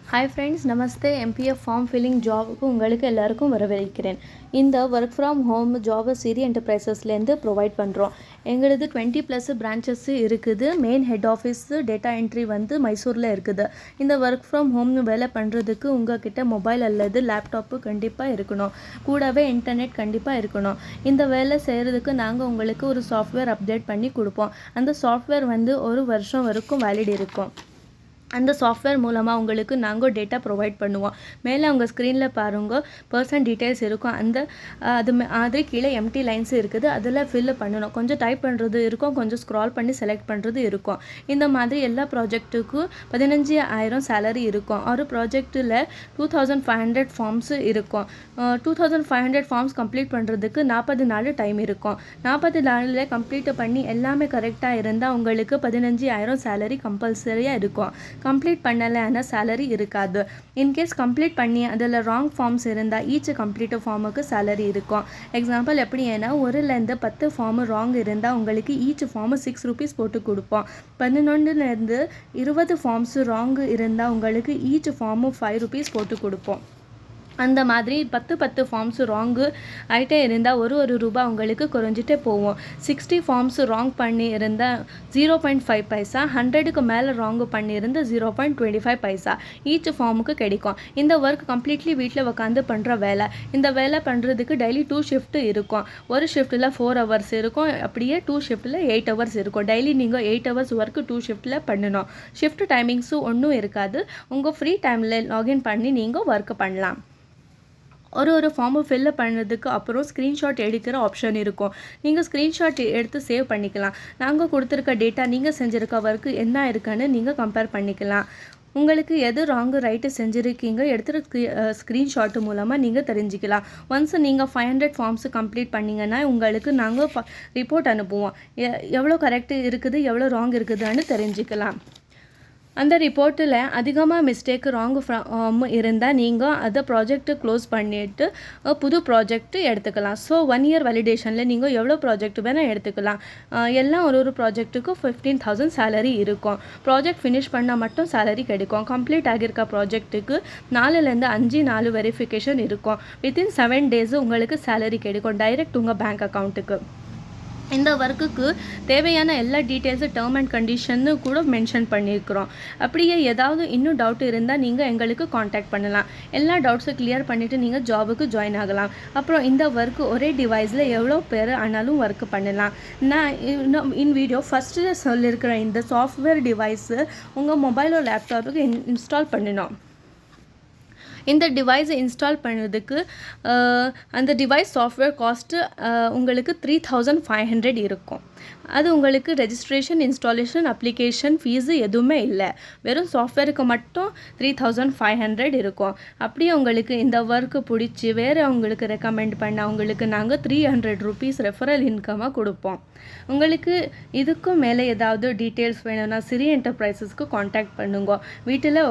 Hi friends, நமஸ்தே. MBF form filling ஜாபுக்கு உங்களுக்கு எல்லாருக்கும் வரவேற்கிறேன். இந்த ஒர்க் ஃப்ரம் ஹோம் ஜாபை சிரி என்டர்பிரைசஸ்லேருந்து ப்ரொவைட் பண்ணுறோம். எங்களது 20+ பிரான்ச்சஸ் இருக்குது. Main head office data entry வந்து மைசூரில் இருக்குது. இந்த ஒர்க் ஃப்ரம் ஹோம் வேலை பண்ணுறதுக்கு உங்ககிட்ட மொபைல் அல்லது லேப்டாப்பு கண்டிப்பாக இருக்கணும். கூடவே இன்டர்நெட் கண்டிப்பாக இருக்கணும். இந்த வேலை செய்கிறதுக்கு நாங்கள் உங்களுக்கு ஒரு சாஃப்ட்வேர் அப்டேட் பண்ணி கொடுப்போம். அந்த சாஃப்ட்வேர் வந்து ஒரு வருஷம் வரைக்கும் வேலிட் இருக்கும். அந்த சாஃப்ட்வேர் மூலமாக உங்களுக்கு நாங்கள் டேட்டா ப்ரொவைட் பண்ணுவோம். மேலே உங்கள் ஸ்க்ரீனில் பாருங்கள், பர்சன் டீட்டெயில்ஸ் இருக்கும். அது மாதிரி கீழே எம்டி லைன்ஸ் இருக்குது. அதில் ஃபில் பண்ணணும். கொஞ்சம் டைப் பண்ணுறது இருக்கும், கொஞ்சம் ஸ்க்ரால் பண்ணி செலக்ட் பண்ணுறது இருக்கும். இந்த மாதிரி எல்லா ப்ராஜெக்ட்டுக்கும் 15,000 சேலரி இருக்கும். ஒரு ப்ராஜெக்டில் 2,500 ஃபார்ம்ஸ் இருக்கும். 2,500 ஃபார்ம்ஸ் கம்ப்ளீட் பண்ணுறதுக்கு 40 நாள் டைம் இருக்கும். 40 நாளில் கம்ப்ளீட் பண்ணி எல்லாமே கரெக்டாக இருந்தால் உங்களுக்கு 15,000 சேலரி கம்பல்சரியாக இருக்கும். கம்ப்ளீட் பண்ணலைன்னா சேலரி இருக்காது. இன்கேஸ் கம்ப்ளீட் பண்ணி அதில் ராங் ஃபார்ம்ஸ் இருந்தால் ஈச் கம்ப்ளீட் ஃபார்முக்கு சேலரி இருக்கும். எக்ஸாம்பிள் எப்படின்னா 1லேருந்து 10 ஃபார்ம் ராங் இருந்தால் உங்களுக்கு ஈச் ஃபார்ம் 6 ரூபீஸ் போட்டு கொடுப்போம். 11லேருந்து 20 ஃபார்ம்ஸ் ராங் இருந்தால் உங்களுக்கு ஈச் ஃபார்ம் 5 ரூபீஸ் போட்டு கொடுப்போம். அந்த மாதிரி 10 ஃபார்ம்ஸ் ராங்கு ஆகிட்டே இருந்தால் ஒரு ரூபா உங்களுக்கு குறைஞ்சிட்டே போவோம். 60 ஃபார்ம்ஸ் ராங் பண்ணி இருந்தால் 0.5 பைசா, 100க்கு மேலே ராங்கு பண்ணியிருந்தால் 0.25 பைசா ஈச் ஃபார்முக்கு கிடைக்கும். இந்த ஒர்க் கம்ப்ளீட்லி வீட்டில் உட்காந்து பண்ணுற வேலை. இந்த வேலை பண்ணுறதுக்கு டெய்லி 2 ஷிஃப்ட் இருக்கும். ஒரு ஷிஃப்ட்டில் 4 ஹவர்ஸ் இருக்கும். அப்படியே 2 ஷிஃப்ட்டில் 8 ஹவர்ஸ் இருக்கும். டெய்லி நீங்கள் 8 ஹவர்ஸ் ஒர்க்கு 2 ஷிஃப்ட்டில் பண்ணணும். ஷிஃப்ட் டைமிங்ஸும் ஒன்றும் இருக்காது. உங்கள் ஃப்ரீ டைமில் லாகின் பண்ணி நீங்கள் ஒர்க் பண்ணலாம். ஒரு ஃபார்மை ஃபில் பண்ணதுக்கு அப்புறம் ஸ்க்ரீன்ஷாட் எடுக்கிற ஆப்ஷன் இருக்கும். நீங்கள் ஸ்க்ரீன்ஷாட் எடுத்து சேவ் பண்ணிக்கலாம். நாங்கள் கொடுத்துருக்க டேட்டா நீங்கள் செஞ்சுருக்க ஒர்க்கு என்ன இருக்குன்னு நீங்கள் கம்பேர் பண்ணிக்கலாம். உங்களுக்கு எது ராங்கு ரைட்டு செஞ்சுருக்கீங்க எடுத்துகிற ஸ்க்ரீன்ஷாட்டு மூலமாக நீங்கள் தெரிஞ்சுக்கலாம். ஒன்ஸ் நீங்கள் 500 ஃபார்ம்ஸ் கம்ப்ளீட் பண்ணிங்கன்னா உங்களுக்கு நாங்கள் ரிப்போர்ட் அனுப்புவோம். எவ்வளோ கரெக்டு இருக்குது, எவ்வளோ ராங் இருக்குதுன்னு தெரிஞ்சுக்கலாம். அந்த ரிப்போர்ட்டில் அதிகமாக மிஸ்டேக் ராங் இருந்தால் நீங்கள் அதை ப்ராஜெக்ட்டு க்ளோஸ் பண்ணிவிட்டு புது ப்ராஜெக்ட்டு எடுத்துக்கலாம். ஸோ 1 இயர் வேலிடேஷனில் நீங்கள் எவ்வளோ ப்ராஜெக்ட் வேணால் எடுத்துக்கலாம். எல்லாம் ஒரு ப்ராஜெக்ட்டுக்கு 15,000 சேலரி இருக்கும். ப்ராஜெக்ட் ஃபினிஷ் பண்ணால் மட்டும் சேலரி கிடைக்கும். கம்ப்ளீட் ஆகியிருக்க ப்ராஜெக்ட்டுக்கு 4லேருந்து 5 நாள் வெரிஃபிகேஷன் இருக்கும். வித்தின் 7 டேஸ் உங்களுக்கு சேலரி கிடைக்கும் டைரெக்ட் உங்கள் பேங்க் அக்கௌண்ட்டுக்கு. இந்த ஒர்க்குக்கு தேவையான எல்லா டீட்டெயில்ஸு டேர்ம் அண்ட் கண்டிஷன்னு கூட மென்ஷன் பண்ணியிருக்கிறோம். அப்படியே ஏதாவது இன்னும் டவுட் இருந்தால் நீங்கள் எங்களுக்கு காண்டாக்ட் பண்ணலாம். எல்லா டவுட்ஸும் கிளியர் பண்ணிவிட்டு நீங்கள் ஜாபுக்கு ஜாயின் ஆகலாம். அப்புறம் இந்த ஒர்க்கு ஒரே டிவைஸில் எவ்வளோ பேர் ஆனாலும் ஒர்க் பண்ணலாம். நான் வீடியோ ஃபஸ்ட்டு சொல்லியிருக்கிற இந்த சாஃப்ட்வேர் டிவைஸு உங்கள் மொபைலோ லேப்டாப்புக்கு இன்ஸ்டால் பண்ணணும். இந்த டிவைஸை இன்ஸ்டால் பண்ணுறதுக்கு அந்த டிவைஸ் சாஃப்ட்வேர் காஸ்ட்டு உங்களுக்கு 3,500 இருக்கும். அது உங்களுக்கு ரெஜிஸ்ட்ரேஷன், இன்ஸ்டாலேஷன், அப்ளிகேஷன் ஃபீஸு எதுவுமே இல்லை. வெறும் சாஃப்ட்வேருக்கு மட்டும் 3,500 இருக்கும். அப்படியே உங்களுக்கு இந்த ஒர்க்கு பிடிச்சி வேறு உங்களுக்கு ரெக்கமெண்ட் பண்ண உங்களுக்கு நாங்கள் 300 ரூபீஸ் ரெஃபரல் இன்கமாக கொடுப்போம். உங்களுக்கு இதுக்கும் மேலே ஏதாவது டீட்டெயில்ஸ் வேணும்னா சிரி என்டர்பிரைசஸ்க்கு காண்டாக்ட் பண்ணுங்க. வீட்டில்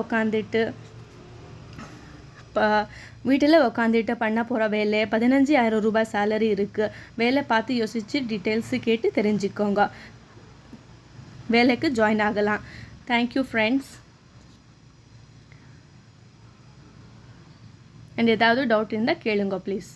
உட்காந்துட்டு பண்ண போகிற வேலை 15,000 ரூபாய் சேலரி இருக்குது. வேலை பார்த்து யோசித்து டீட்டெயில்ஸு கேட்டு தெரிஞ்சுக்கோங்க. வேலைக்கு ஜாயின் ஆகலாம். Thank you friends. அண்ட் ஏதாவது டவுட் இருந்தால் கேளுங்க ப்ளீஸ்.